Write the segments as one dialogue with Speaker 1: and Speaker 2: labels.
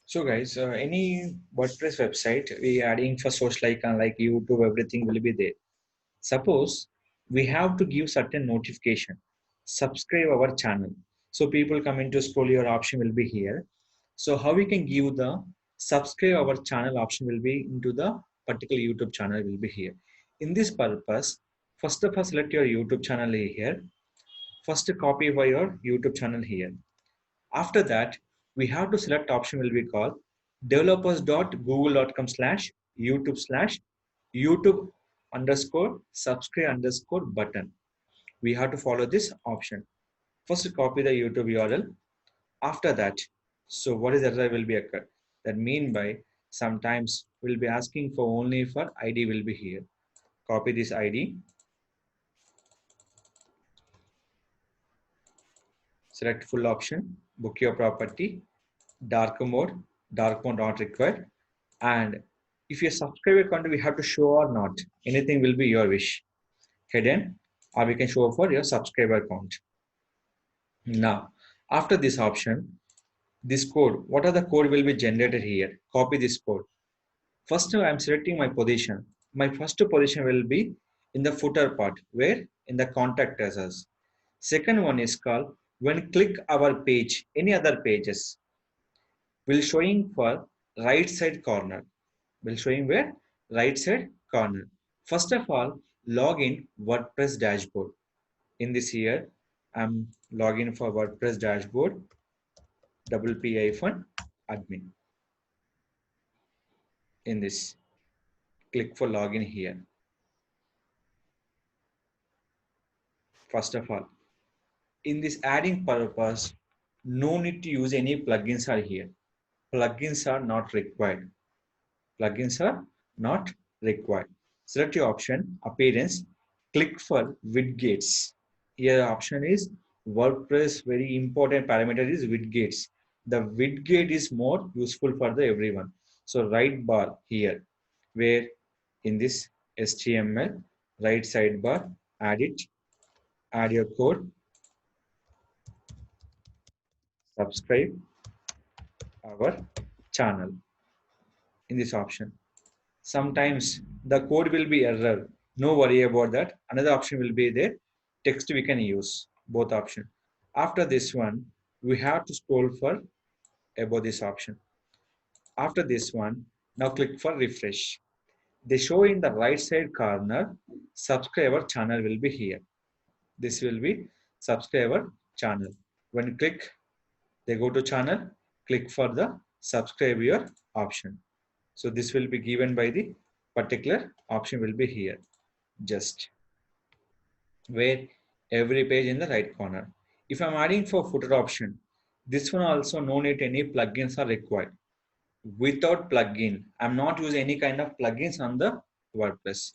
Speaker 1: So guys, any WordPress website we adding for social icon like YouTube, everything will be there. Suppose we have to give certain notification, subscribe our channel. So people coming to scroll your option will be here. So how we can give the subscribe our channel option will be into the particular YouTube channel will be here. In this purpose, first of all select your YouTube channel here. First copy for your YouTube channel here. After that, we have to select option will be called developers.google.com/YouTube/YouTube underscore subscribe underscore button. We have to follow this option. First copy the YouTube URL. After that, so what is the error will be occurred? That mean by sometimes we'll be asking for only for ID will be here. Copy this ID, select full option, book your property, dark mode not required. And if your subscriber count we have to show or not, anything will be your wish. Hidden or we can show for your subscriber count. Now, after this option, this code, what are the code will be generated here? Copy this code. First, I'm selecting my position. My first position will be in the footer part, where in the contact us. Second one is called when click our page, any other pages will showing for right side corner. Will showing where right side corner. First of all, log in WordPress dashboard. In this here, I'm logging for WordPress dashboard, double P-admin. In this, click for login here. First of all, in this adding purpose, no need to use any plugins are here. Plugins are not required. Plugins are not required. Select your option, appearance, click for widgets. Here option is WordPress, very important parameter is widgets. The widget is more useful for the everyone. So right bar here, where in this HTML, right sidebar, add it, add your code, subscribe our channel in this option. Sometimes the code will be error. No worry about that. Another option will be there. Text we can use both option. After this one, we have to scroll for about this option. After this one, now click for refresh. They show in the right side corner, subscriber channel will be here. This will be subscriber channel. When you click, they go to channel, click for the subscribe your option. So this will be given by the particular option will be here. Just where every page in the right corner. If I'm adding for footer option, this one also no need any plugins are required. Without plugin, I'm not using any kind of plugins on the WordPress.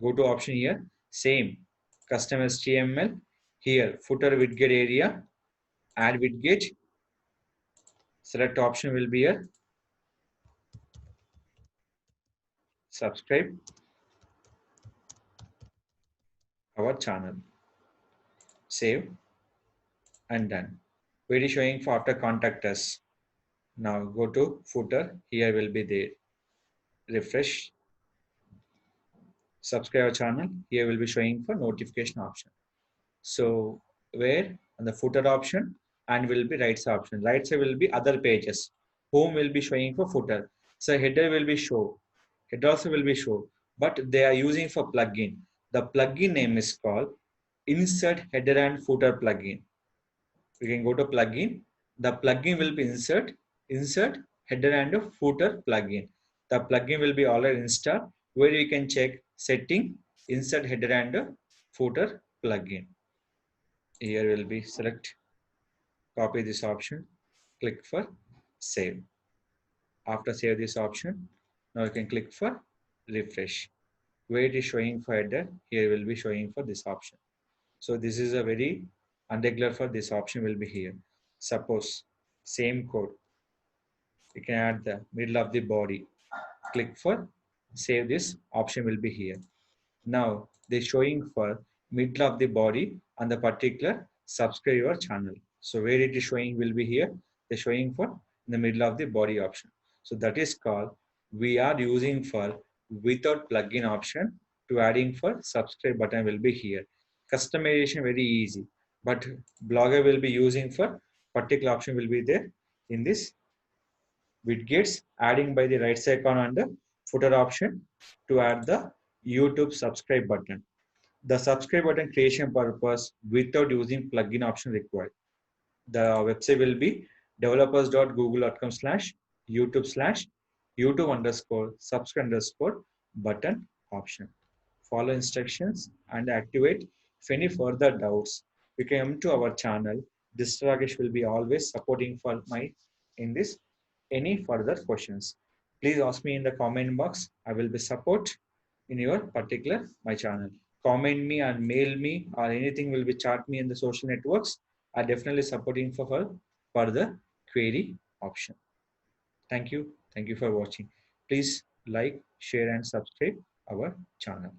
Speaker 1: Go to option here, same custom HTML here, footer widget area, add widget, select option will be here, subscribe our channel, save and done. Where is showing for after contact us. Now go to footer, here will be there. Refresh, subscribe our channel, here will be showing for notification option. So where on the footer option and will be right side option. Right side will be other pages. Home will be showing for footer. So header will be show. Header also will be show. But they are using for plugin. The plugin name is called insert header and footer plugin. We can go to plugin. The plugin will be insert header and footer plugin. The plugin will be already installed where you can check setting insert header and footer plugin. Here will be select, copy this option, click for save. After save this option, now you can click for refresh. Where it is showing for header, here will be showing for this option. So this is a very unregular for this option will be here. Suppose same code, you can add the middle of the body. Click for save, this option will be here. Now they showing for middle of the body on the particular subscriber channel. So where it is showing will be here. They're showing for in the middle of the body option. So that is called we are using for without plugin option to adding for subscribe button will be here. Customization very easy, but blogger will be using for particular option will be there in this widgets adding by the right side corner under footer option to add the YouTube subscribe button. The subscribe button creation purpose without using plugin option required. The website will be developers.google.com/YouTube/YouTube_subscribe button option. Follow instructions and activate. If any further doubts, you can come to our channel. Digital Rakesh will be always supporting for my in this any further questions. Please ask me in the comment box. I will be support in your particular my channel. Comment me and mail me or anything will be chat me in the social networks. I definitely supporting for further query option. Thank you. Thank you for watching. Please like, share and subscribe our channel.